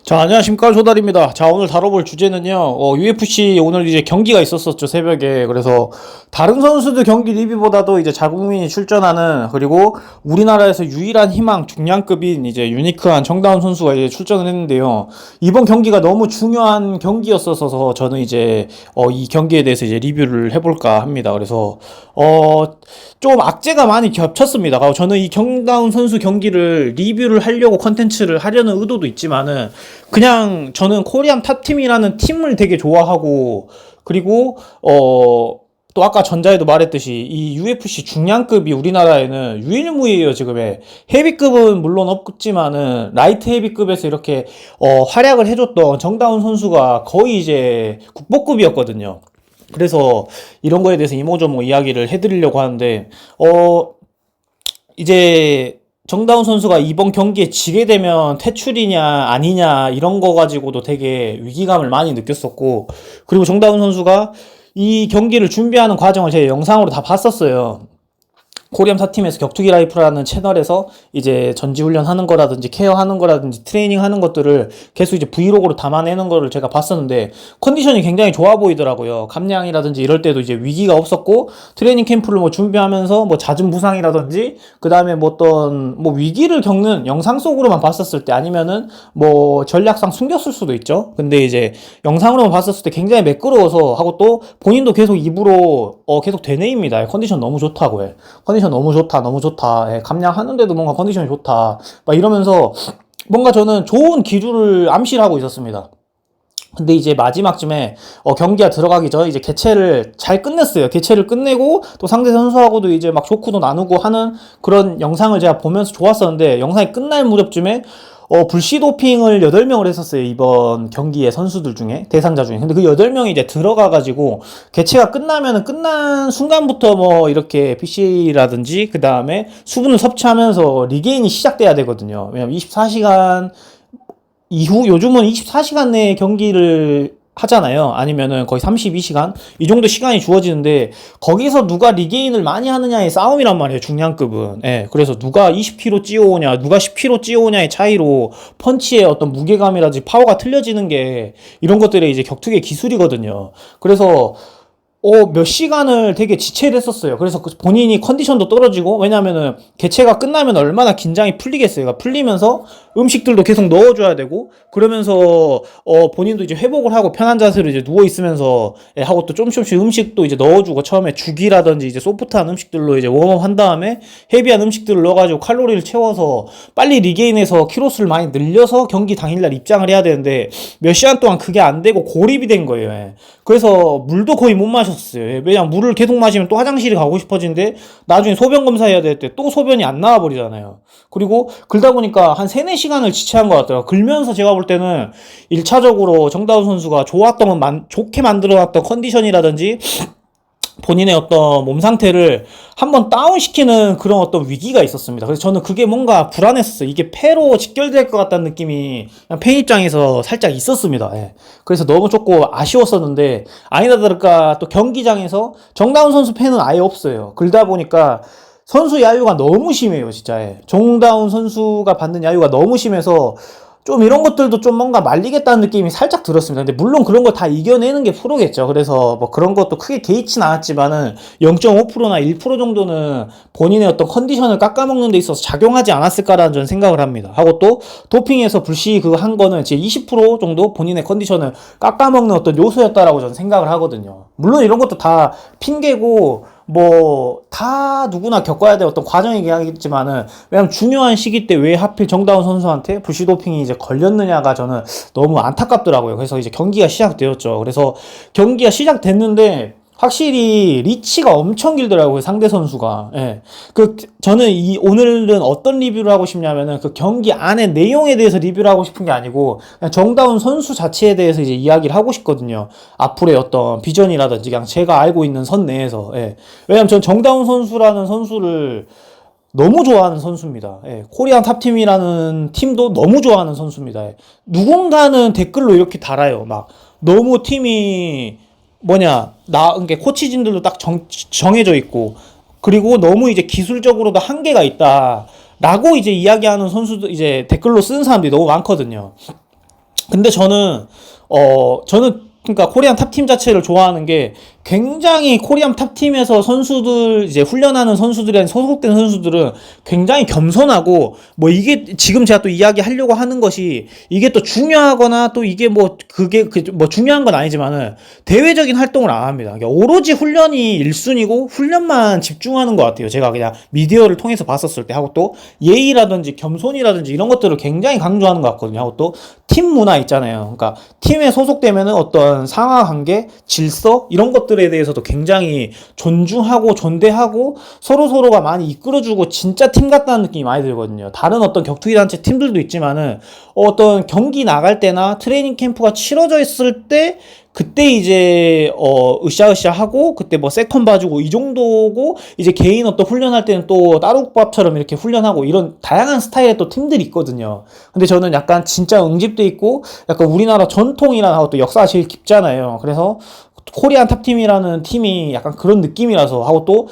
자, 안녕하십니까. 조달입니다. 자, 오늘 다뤄볼 주제는요, UFC 오늘 이제 경기가 있었었죠, 새벽에. 그래서, 다른 선수들 경기 리뷰보다도 이제 자국민이 출전하는, 그리고 우리나라에서 유일한 희망 중량급인 이제 유니크한 정다운 선수가 이제 출전을 했는데요. 이번 경기가 너무 중요한 경기였어서 저는 이제, 이 경기에 대해서 이제 리뷰를 해볼까 합니다. 그래서, 좀 악재가 많이 겹쳤습니다. 저는 이 정다운 선수 경기를 리뷰를 하려고 컨텐츠를 하려는 의도도 있지만은, 그냥 저는 코리안 탑팀이라는 팀을 되게 좋아하고, 그리고 또 아까 전자에도 말했듯이 이 UFC 중량급이 우리나라에는 유일무이에요. 지금의 헤비급은 물론 없지만은 라이트 헤비급에서 이렇게 활약을 해줬던 정다운 선수가 거의 이제 국보급이었거든요. 그래서 이런 거에 대해서 이모저모 이야기를 해드리려고 하는데, 이제 정다운 선수가 이번 경기에 지게 되면 퇴출이냐 아니냐 이런 거 가지고도 되게 위기감을 많이 느꼈었고, 그리고 정다운 선수가 이 경기를 준비하는 과정을 제가 영상으로 다 봤었어요. 코리안 타팀에서 격투기 라이프라는 채널에서 이제 전지훈련 하는 거라든지 케어하는 거라든지 트레이닝 하는 것들을 계속 이제 브이로그로 담아내는 거를 제가 봤었는데, 컨디션이 굉장히 좋아 보이더라고요. 감량이라든지 이럴 때도 이제 위기가 없었고, 트레이닝 캠프를 뭐 준비하면서 뭐 잦은 부상이라든지 그 다음에 뭐 어떤 뭐 위기를 겪는 영상 속으로만 봤었을 때, 아니면은 뭐 전략상 숨겼을 수도 있죠. 근데 이제 영상으로만 봤었을 때 굉장히 매끄러워서 하고, 또 본인도 계속 입으로 계속 되뇌입니다. 컨디션 너무 좋다고 해. 컨디션 너무 좋다, 너무 좋다. 예, 감량하는데도 뭔가 컨디션이 좋다. 막 이러면서 뭔가 저는 좋은 기류를 암시를 하고 있었습니다. 근데 이제 마지막쯤에 경기가 들어가기 전에 이제 개최를 잘 끝냈어요. 개최를 끝내고 또 상대 선수하고도 이제 막 조크도 나누고 하는 그런 영상을 제가 보면서 좋았었는데, 영상이 끝날 무렵쯤에 불시 도핑을 8명을 했었어요. 이번 경기의 선수들 중에, 대상자 중에. 근데 그 8명이 이제 들어가가지고, 개최가 끝나면은 끝난 순간부터 뭐, 이렇게 PC라든지, 그 다음에 수분을 섭취하면서 리게인이 시작돼야 되거든요. 왜냐면 24시간 이후, 요즘은 24시간 내에 경기를 하잖아요. 아니면은 거의 32시간? 이 정도 시간이 주어지는데, 거기서 누가 리게인을 많이 하느냐의 싸움이란 말이에요, 중량급은. 예, 그래서 누가 20kg 찌어오냐, 누가 10kg 찌어오냐의 차이로 펀치의 어떤 무게감이라든지 파워가 틀려지는 게, 이런 것들이 이제 격투기의 기술이거든요. 그래서 몇 시간을 되게 지체를 했었어요. 그래서 본인이 컨디션도 떨어지고, 왜냐면은 개체가 끝나면 얼마나 긴장이 풀리겠어요. 그러니까 풀리면서 음식들도 계속 넣어줘야 되고, 그러면서 본인도 이제 회복을 하고 편한 자세로 이제 누워 있으면서 하고, 또 조금씩 음식도 이제 넣어주고, 처음에 죽이라든지 이제 소프트한 음식들로 이제 웜업 한 다음에 헤비한 음식들을 넣어가지고 칼로리를 채워서 빨리 리게인해서 키로수를 많이 늘려서 경기 당일날 입장을 해야 되는데, 몇 시간 동안 그게 안 되고 고립이 된 거예요. 예. 그래서 물도 거의 못 마셨어요. 왜냐면 물을 계속 마시면 또 화장실에 가고 싶어지는데, 나중에 소변 검사해야 될 때 또 소변이 안 나와 버리잖아요. 그리고 긁다 보니까 한 3, 4시간을 지체한 것 같더라고요. 긁면서 제가 볼 때는 1차적으로 정다운 선수가 좋게 만들어놨던 컨디션이라든지 본인의 어떤 몸 상태를 한번 다운시키는 그런 어떤 위기가 있었습니다. 그래서 저는 그게 뭔가 불안했었어요. 이게 패로 직결될 것 같다는 느낌이 그냥 팬 입장에서 살짝 있었습니다. 예. 그래서 너무 조금 아쉬웠었는데, 아니다 다를까 또 경기장에서 정다운 선수 팬은 아예 없어요. 그러다 보니까 선수 야유가 너무 심해요, 진짜. 예. 정다운 선수가 받는 야유가 너무 심해서 좀 이런 것들도 좀 뭔가 말리겠다는 느낌이 살짝 들었습니다. 근데 물론 그런 거 다 이겨내는 게 프로겠죠. 그래서 뭐 그런 것도 크게 개의치는 않았지만은 0.5%나 1% 정도는 본인의 어떤 컨디션을 깎아먹는 데 있어서 작용하지 않았을까라는 저는 생각을 합니다. 하고 또 도핑에서 불시 그거 한 거는 제 20% 정도 본인의 컨디션을 깎아먹는 어떤 요소였다라고 저는 생각을 하거든요. 물론 이런 것도 다 핑계고 뭐 다 누구나 겪어야 될 어떤 과정이긴 하겠지만은, 왜냐면 중요한 시기 때 왜 하필 정다운 선수한테 불시 도핑이 이제 걸렸느냐가 저는 너무 안타깝더라고요. 그래서 이제 경기가 시작되었죠. 그래서 경기가 시작됐는데 확실히 리치가 엄청 길더라고요, 상대 선수가. 예. 저는 오늘은 어떤 리뷰를 하고 싶냐면은, 그 경기 안에 내용에 대해서 리뷰를 하고 싶은 게 아니고, 그냥 정다운 선수 자체에 대해서 이제 이야기를 하고 싶거든요. 앞으로의 어떤 비전이라든지, 그냥 제가 알고 있는 선 내에서. 예. 왜냐면 전 정다운 선수라는 선수를 너무 좋아하는 선수입니다. 예. 코리안 탑팀이라는 팀도 너무 좋아하는 선수입니다. 예. 누군가는 댓글로 이렇게 달아요. 막, 너무 팀이 그러니까 코치진들도 딱 정해져 있고, 그리고 너무 이제 기술적으로도 한계가 있다 라고 이제 이야기하는 선수들, 이제 댓글로 쓰는 사람들이 너무 많거든요. 근데 저는 그러니까 코리안 탑팀 자체를 좋아하는 게 굉장히 코리안 탑팀에서 선수들 이제 훈련하는 선수들이랑 소속된 선수들은 굉장히 겸손하고 뭐 이게 지금 제가 또 이야기하려고 하는 것이 이게 또 중요하거나 또 이게 뭐 그게 뭐 중요한 건 아니지만은 대외적인 활동을 안 합니다. 그러니까 오로지 훈련이 1순위고 훈련만 집중하는 것 같아요. 제가 그냥 미디어를 통해서 봤었을 때 하고 또 예의라든지 겸손이라든지 이런 것들을 굉장히 강조하는 것 같거든요. 하고 또 팀 문화 있잖아요. 그러니까 팀에 소속되면은 어떤 상하 관계, 질서 이런 것들에 대해서도 굉장히 존중하고 존대하고 서로가 많이 이끌어주고 진짜 팀 같다는 느낌이 많이 들거든요. 다른 어떤 격투기 단체 팀들도 있지만은 어떤 경기 나갈 때나 트레이닝 캠프가 치러져 있을 때 그때 이제 으쌰으쌰 하고 그때 뭐 세컨 봐주고 이 정도고 이제 개인 어떤 훈련할 때는 또 따로밥처럼 이렇게 훈련하고 이런 다양한 스타일의 또 팀들이 있거든요. 근데 저는 약간 진짜 응집돼 있고 약간 우리나라 전통이랑 또 역사가 제일 깊잖아요. 그래서 코리안 탑팀이라는 팀이 약간 그런 느낌이라서 하고 또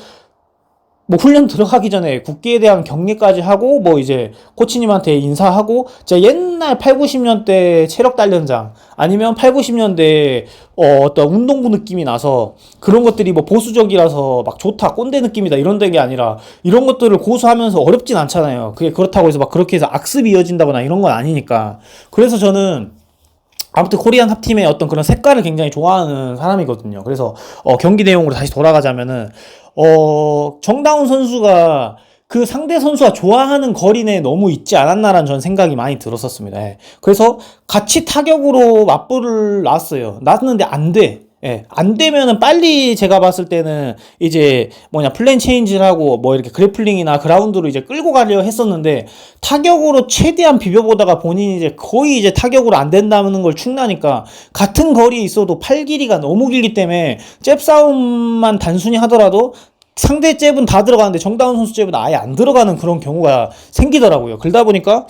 뭐 훈련 들어가기 전에 국기에 대한 경례까지 하고 뭐 이제 코치님한테 인사하고 제가 옛날 8, 90년대 체력 단련장 아니면 8, 90년대 어떤 운동부 느낌이 나서 그런 것들이 뭐 보수적이라서 막 좋다 꼰대 느낌이다 이런 게 아니라 이런 것들을 고수하면서 어렵진 않잖아요. 그게 그렇다고 해서 막 그렇게 해서 악습이 이어진다거나 이런 건 아니니까. 그래서 저는 아무튼 코리안 탑팀의 어떤 그런 색깔을 굉장히 좋아하는 사람이거든요. 그래서 경기 내용으로 다시 돌아가자면은 정다운 선수가 그 상대 선수가 좋아하는 거리 내에 너무 있지 않았나라는 전 생각이 많이 들었었습니다. 예. 그래서 같이 타격으로 맞불을 놨어요. 놨는데 안 돼. 예, 안 되면은 빨리 제가 봤을 때는 이제 플랜 체인지를 하고 뭐 이렇게 그래플링이나 그라운드로 이제 끌고 가려 했었는데 타격으로 최대한 비벼보다가 본인이 이제 거의 이제 타격으로 안 된다는 걸 축나니까 같은 거리에 있어도 팔 길이가 너무 길기 때문에 잽 싸움만 단순히 하더라도 상대 잽은 다 들어가는데 정다운 선수 잽은 아예 안 들어가는 그런 경우가 생기더라고요. 그러다 보니까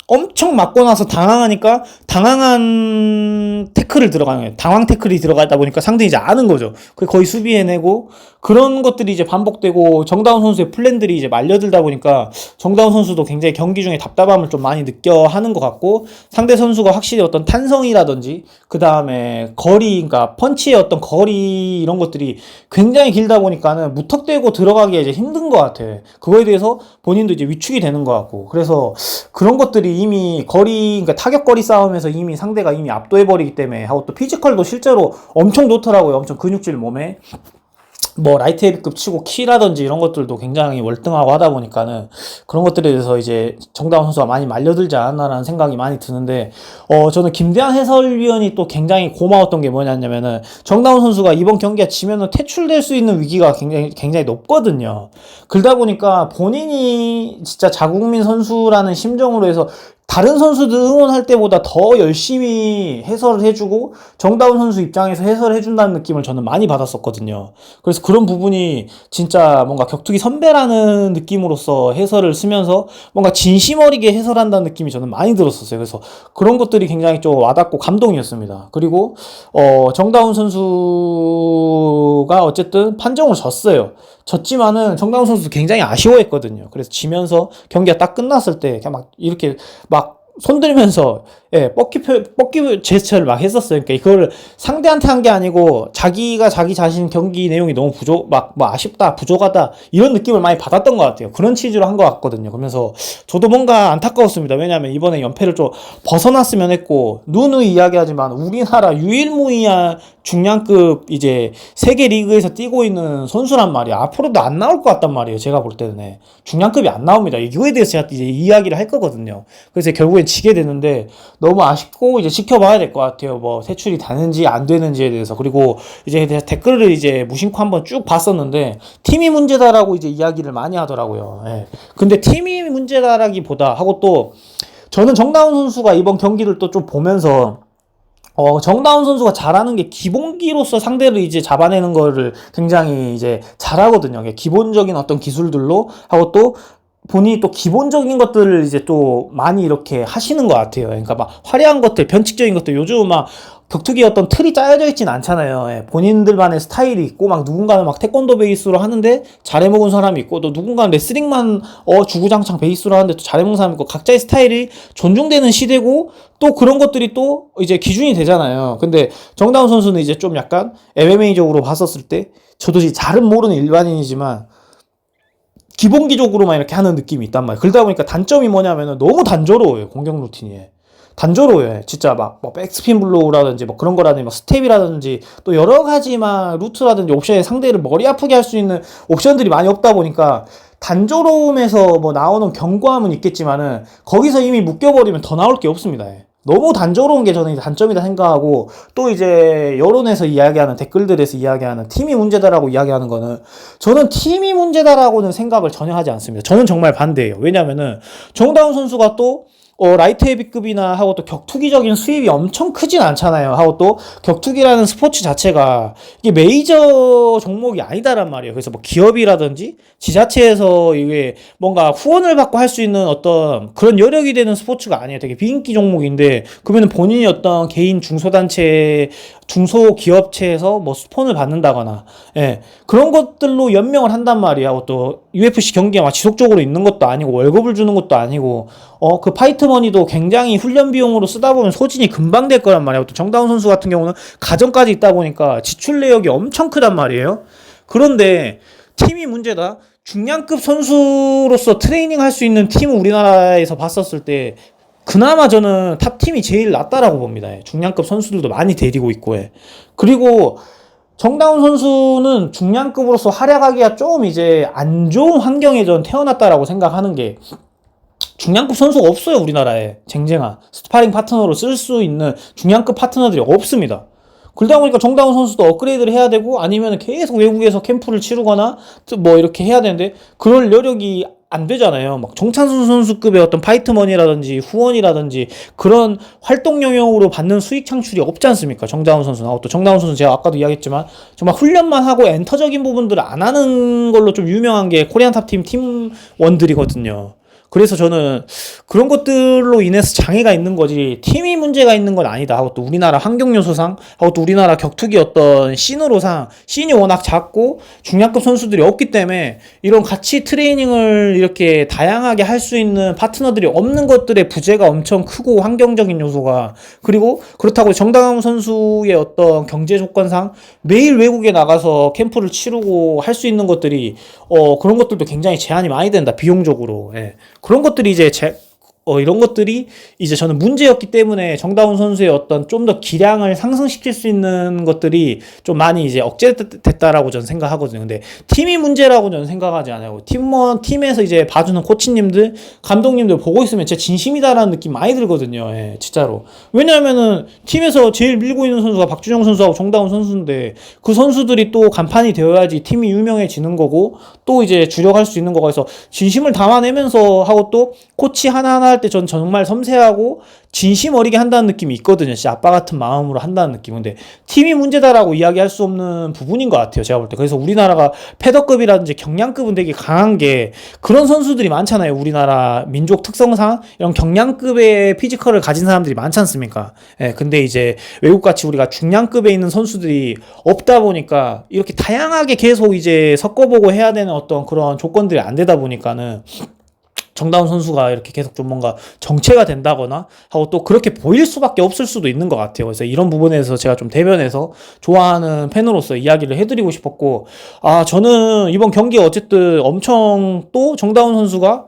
엄청 맞고 나서 당황하니까 당황한 태클을 들어가는 거예요. 당황 태클이 들어가다 보니까 상대는 이제 아는 거죠. 거의 수비해내고 그런 것들이 이제 반복되고 정다운 선수의 플랜들이 이제 말려들다 보니까 정다운 선수도 굉장히 경기 중에 답답함을 좀 많이 느껴 하는 것 같고 상대 선수가 확실히 어떤 탄성이라든지 그 다음에 거리, 그러니까 펀치의 어떤 거리 이런 것들이 굉장히 길다 보니까는 무턱대고 들어가기가 이제 힘든 것 같아. 그거에 대해서 본인도 이제 위축이 되는 것 같고 그래서 그런 것들이 이미 그러니까 타격거리 싸움에서 이미 상대가 이미 압도해버리기 때문에 하고 또 피지컬도 실제로 엄청 좋더라고요. 엄청 근육질 몸에. 뭐 라이트 헤비급 치고 키라든지 이런 것들도 굉장히 월등하고 하다 보니까는 그런 것들에 대해서 이제 정다운 선수가 많이 말려들지 않았나라는 생각이 많이 드는데 저는 김대한 해설위원이 또 굉장히 고마웠던 게 뭐냐면은 정다운 선수가 이번 경기가 지면은 퇴출될 수 있는 위기가 굉장히 높거든요. 그러다 보니까 본인이 진짜 자국민 선수라는 심정으로 해서 다른 선수들 응원할 때보다 더 열심히 해설을 해주고 정다운 선수 입장에서 해설을 해준다는 느낌을 저는 많이 받았었거든요. 그래서 그런 부분이 진짜 뭔가 격투기 선배라는 느낌으로서 해설을 쓰면서 뭔가 진심 어리게 해설한다는 느낌이 저는 많이 들었었어요. 그래서 그런 것들이 굉장히 좀 와닿고 감동이었습니다. 그리고 정다운 선수가 어쨌든 판정을 졌어요. 졌지만은 정다운 선수 굉장히 아쉬워했거든요. 그래서 지면서 경기가 딱 끝났을 때 그냥 막 이렇게 막 손 들면서 뻗기 제스처를 막 했었어요. 그러니까 이걸 상대한테 한 게 아니고 자기가 자기 자신 경기 내용이 너무 뭐 아쉽다, 부족하다 이런 느낌을 많이 받았던 것 같아요. 그런 취지로 한 것 같거든요. 그러면서 저도 뭔가 안타까웠습니다. 왜냐하면 이번에 연패를 좀 벗어났으면 했고 누누이 이야기하지만 우리나라 유일무이한 중량급 이제 세계 리그에서 뛰고 있는 선수란 말이야. 앞으로도 안 나올 것 같단 말이에요. 제가 볼 때는 중량급이 안 나옵니다. 이거에 대해서 제가 이제 이야기를 할 거거든요. 그래서 결국엔 지게 되는데 너무 아쉽고 이제 지켜봐야 될 것 같아요. 뭐 세출이 되는지 안 되는지에 대해서. 그리고 이제 댓글을 이제 무심코 한번 쭉 봤었는데 팀이 문제다라고 이제 이야기를 많이 하더라고요. 근데 팀이 문제다라기보다 하고 또 저는 정다운 선수가 이번 경기를 또 좀 보면서 정다운 선수가 잘하는 게 기본기로서 상대를 이제 잡아내는 거를 굉장히 이제 잘하거든요. 기본적인 어떤 기술들로 하고 또 본인이 또 기본적인 것들을 이제 또 많이 이렇게 하시는 것 같아요. 그러니까 막 화려한 것들, 변칙적인 것들, 요즘 막 격투기 어떤 틀이 짜여져 있진 않잖아요. 예, 본인들만의 스타일이 있고, 막 누군가는 막 태권도 베이스로 하는데 잘해먹은 사람이 있고, 또 누군가는 레슬링만 주구장창 베이스로 하는데 또 잘해먹은 사람이 있고, 각자의 스타일이 존중되는 시대고, 또 그런 것들이 또 이제 기준이 되잖아요. 근데 정다운 선수는 이제 좀 약간 MMA적으로 봤었을 때, 저도 이제 잘은 모르는 일반인이지만, 기본기적으로만 이렇게 하는 느낌이 있단 말이에요. 그러다 보니까 단점이 뭐냐면은 너무 단조로워요. 공격 루틴이. 단조로워요. 진짜 뭐 백스핀 블로우라든지 뭐 그런 거라든지 뭐 스텝이라든지 또 여러 가지 막 루트라든지 옵션에 상대를 머리 아프게 할 수 있는 옵션들이 많이 없다 보니까 단조로움에서 뭐 나오는 견고함은 있겠지만은 거기서 이미 묶여버리면 더 나올 게 없습니다. 너무 단조로운 게 저는 단점이다 생각하고, 또 이제 여론에서 이야기하는, 댓글들에서 이야기하는 팀이 문제다라고 이야기하는 거는, 저는 팀이 문제다라고는 생각을 전혀 하지 않습니다. 저는 정말 반대예요. 왜냐면은 정다운 선수가 또 라이트 헤비급이나 하고 또 격투기적인 수입이 엄청 크진 않잖아요. 하고 또 격투기라는 스포츠 자체가 이게 메이저 종목이 아니다란 말이에요. 그래서 뭐 기업이라든지 지자체에서 이게 뭔가 후원을 받고 할 수 있는 어떤 그런 여력이 되는 스포츠가 아니에요. 되게 비인기 종목인데, 그러면 본인이 어떤 개인 중소단체, 중소기업체에서 뭐 스폰을 받는다거나, 예, 그런 것들로 연명을 한단 말이야. 또 UFC 경기가 막 지속적으로 있는 것도 아니고 월급을 주는 것도 아니고, 그 파이트 머니도 굉장히 훈련 비용으로 쓰다 보면 소진이 금방 될 거란 말이에요. 또 정다운 선수 같은 경우는 가정까지 있다 보니까 지출 내역이 엄청 크단 말이에요. 그런데 팀이 문제다. 중량급 선수로서 트레이닝 할 수 있는 팀을 우리나라에서 봤었을 때 그나마 저는 탑팀이 제일 낫다라고 봅니다. 중량급 선수들도 많이 데리고 있고. 그리고 정다운 선수는 중량급으로서 활약하기가 좀 이제 안 좋은 환경에 전 태어났다라고 생각하는 게, 중량급 선수가 없어요. 우리나라에 쟁쟁한 스파링 파트너로 쓸 수 있는 중량급 파트너들이 없습니다. 그러다 보니까 정다운 선수도 업그레이드를 해야 되고, 아니면 계속 외국에서 캠프를 치르거나 뭐 이렇게 해야 되는데 그럴 여력이 안 되잖아요. 막 정찬수 선수급의 어떤 파이트머니라든지 후원이라든지 그런 활동 영역으로 받는 수익 창출이 없지 않습니까? 정다운 선수는. 또 정다운 선수는 제가 아까도 이야기했지만 정말 훈련만 하고 엔터적인 부분들을 안 하는 걸로 좀 유명한 게 코리안 탑팀 팀원들이거든요. 그래서 저는 그런 것들로 인해서 장애가 있는 거지 팀이 문제가 있는 건 아니다 하고, 또 우리나라 환경 요소상 하고 또 우리나라 격투기 어떤 씬으로상 씬이 워낙 작고 중량급 선수들이 없기 때문에 이런 같이 트레이닝을 이렇게 다양하게 할 수 있는 파트너들이 없는 것들의 부재가 엄청 크고, 환경적인 요소가. 그리고 그렇다고 정다운 선수의 어떤 경제 조건상 매일 외국에 나가서 캠프를 치르고 할 수 있는 것들이 그런 것들도 굉장히 제한이 많이 된다, 비용적으로. 예. 그런 것들이 이제 이런 것들이 이제 저는 문제였기 때문에 정다운 선수의 어떤 좀 더 기량을 상승시킬 수 있는 것들이 좀 많이 이제 억제됐다라고 저는 생각하거든요. 근데 팀이 문제라고 저는 생각하지 않아요. 팀에서 이제 봐주는 코치님들, 감독님들 보고 있으면 진짜 진심이다라는 느낌 많이 들거든요. 예, 진짜로. 왜냐하면은 팀에서 제일 밀고 있는 선수가 박준영 선수하고 정다운 선수인데, 그 선수들이 또 간판이 되어야지 팀이 유명해지는 거고, 또 이제 주력할 수 있는 거가. 그래서 진심을 담아내면서 하고, 또 코치 하나하나 할 때 전 정말 섬세하고 진심 어리게 한다는 느낌이 있거든요. 진짜 아빠 같은 마음으로 한다는 느낌. 근데 팀이 문제다라고 이야기할 수 없는 부분인 것 같아요, 제가 볼 때. 그래서 우리나라가 패더급이라든지 경량급은 되게 강한 게, 그런 선수들이 많잖아요. 우리나라 민족 특성상 이런 경량급의 피지컬을 가진 사람들이 많지 않습니까? 예, 근데 이제 외국같이 우리가 중량급에 있는 선수들이 없다 보니까 이렇게 다양하게 계속 이제 섞어보고 해야 되는 어떤 그런 조건들이 안 되다 보니까는 정다운 선수가 이렇게 계속 좀 뭔가 정체가 된다거나 하고, 또 그렇게 보일 수밖에 없을 수도 있는 것 같아요. 그래서 이런 부분에서 제가 좀 대변해서 좋아하는 팬으로서 이야기를 해드리고 싶었고, 저는 이번 경기 어쨌든 엄청, 또 정다운 선수가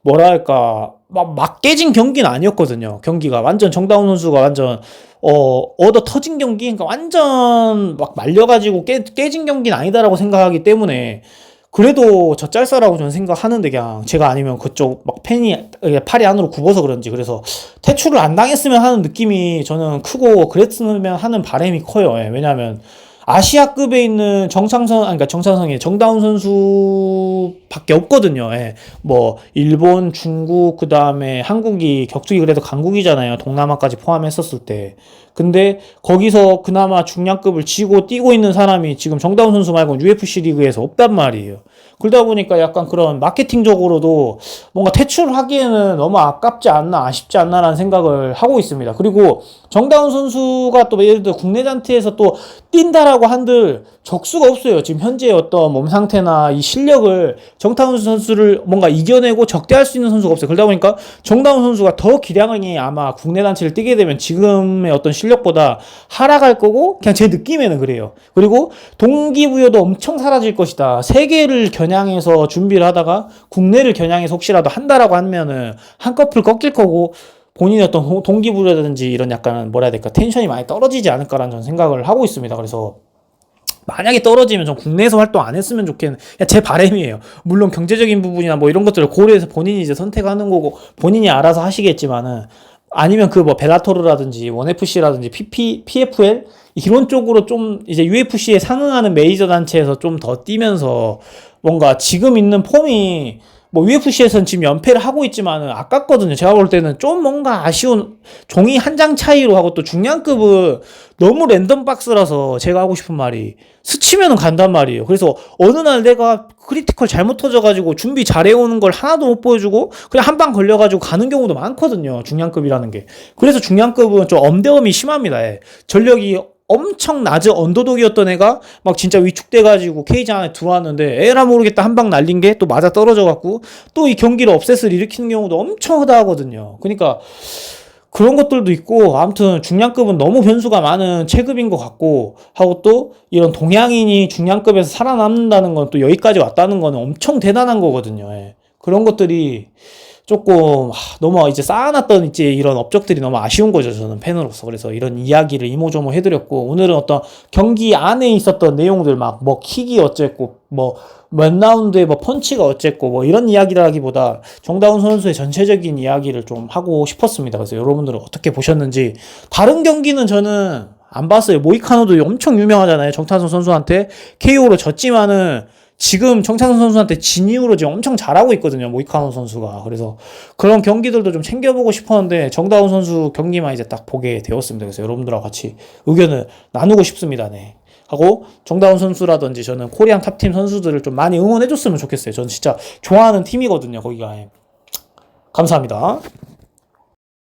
뭐랄까 막 깨진 경기는 아니었거든요. 경기가 완전 정다운 선수가 완전 얻어 터진 경기, 그러니까 완전 막 말려가지고 깨진 경기는 아니다라고 생각하기 때문에, 그래도 저 짤싸라고 저는 생각하는데, 그냥 제가 아니면 그쪽 막 팔이 안으로 굽어서 그런지, 그래서 퇴출을 안 당했으면 하는 느낌이 저는 크고, 그랬으면 하는 바람이 커요. 예, 왜냐하면 아시아급에 있는 정창성이 정다운 선수밖에 없거든요. 예. 뭐 일본, 중국, 그 다음에 한국이 격투기 그래도 강국이잖아요. 동남아까지 포함했었을 때. 근데 거기서 그나마 중량급을 쥐고 뛰고 있는 사람이 지금 정다운 선수 말고 UFC 리그에서 없단 말이에요. 그러다 보니까 약간 그런 마케팅적으로도 뭔가 퇴출하기에는 너무 아깝지 않나, 아쉽지 않나라는 생각을 하고 있습니다. 그리고 정다운 선수가 또 예를 들어 국내 잔트에서 또 뛴다라고 한들 적수가 없어요. 지금 현재 어떤 몸 상태나 이 실력을 정다운 선수를 뭔가 이겨내고 적대할 수 있는 선수가 없어요. 그러다 보니까 정다운 선수가 더 기량이 아마 국내 단체를 뛰게 되면 지금의 어떤 실력보다 하락할 거고, 그냥 제 느낌에는 그래요. 그리고 동기부여도 엄청 사라질 것이다. 세계를 겨냥해서 준비를 하다가 국내를 겨냥해서 혹시라도 한다라고 하면은 한꺼풀 꺾일 거고, 본인의 어떤 동기부여라든지 이런 약간 뭐라 해야 될까, 텐션이 많이 떨어지지 않을까라는 저는 생각을 하고 있습니다. 그래서 만약에 떨어지면 전 국내에서 활동 안 했으면 좋겠는, 제 바람이에요. 물론 경제적인 부분이나 뭐 이런 것들을 고려해서 본인이 이제 선택하는 거고 본인이 알아서 하시겠지만은, 아니면 그 뭐 벨라토르라든지 원FC라든지 PFL 이런 쪽으로 좀 이제 UFC에 상응하는 메이저 단체에서 좀 더 뛰면서 뭔가 지금 있는 폼이, 뭐 UFC에서는 지금 연패를 하고 있지만은 아깝거든요. 제가 볼 때는 좀 뭔가 아쉬운, 종이 한 장 차이로 하고, 또 중량급은 너무 랜덤 박스라서 제가 하고 싶은 말이, 스치면은 간단 말이에요. 그래서 어느 날 내가 크리티컬 잘못 터져가지고 준비 잘해오는 걸 하나도 못 보여주고 그냥 한 방 걸려가지고 가는 경우도 많거든요. 중량급이라는 게. 그래서 중량급은 좀 엄대엄이 심합니다. 예. 전력이 엄청 낮은 언더독이었던 애가 막 진짜 위축돼가지고 케이지 안에 들어왔는데, 에라 모르겠다 한 방 날린 게 또 맞아 떨어져갖고 또 이 경기를 업셋을 일으키는 경우도 엄청 허다하거든요. 그러니까 그런 것들도 있고, 아무튼 중량급은 너무 변수가 많은 체급인 것 같고, 하고 또 이런 동양인이 중량급에서 살아남는다는 건, 또 여기까지 왔다는 거는 엄청 대단한 거거든요. 예. 그런 것들이 조금 너무 이제 쌓아놨던 이제 이런 업적들이 너무 아쉬운 거죠, 저는 팬으로서. 그래서 이런 이야기를 이모저모 해드렸고, 오늘은 어떤 경기 안에 있었던 내용들, 막 뭐 킥이 어쨌고 뭐 몇 라운드에 뭐 펀치가 어쨌고 뭐 이런 이야기라기보다 정다운 선수의 전체적인 이야기를 좀 하고 싶었습니다. 그래서 여러분들은 어떻게 보셨는지. 다른 경기는 저는 안 봤어요. 모이카노도 엄청 유명하잖아요. 정찬성 선수한테 KO로 졌지만은 지금 정찬성 선수한테 진 이후로 지금 엄청 잘하고 있거든요, 모이카노 선수가. 그래서 그런 경기들도 좀 챙겨보고 싶었는데 정다운 선수 경기만 이제 딱 보게 되었습니다. 그래서 여러분들하고 같이 의견을 나누고 싶습니다. 네. 하고 정다운 선수라든지 저는 코리안 탑팀 선수들을 좀 많이 응원해줬으면 좋겠어요. 저는 진짜 좋아하는 팀이거든요, 거기가. 감사합니다.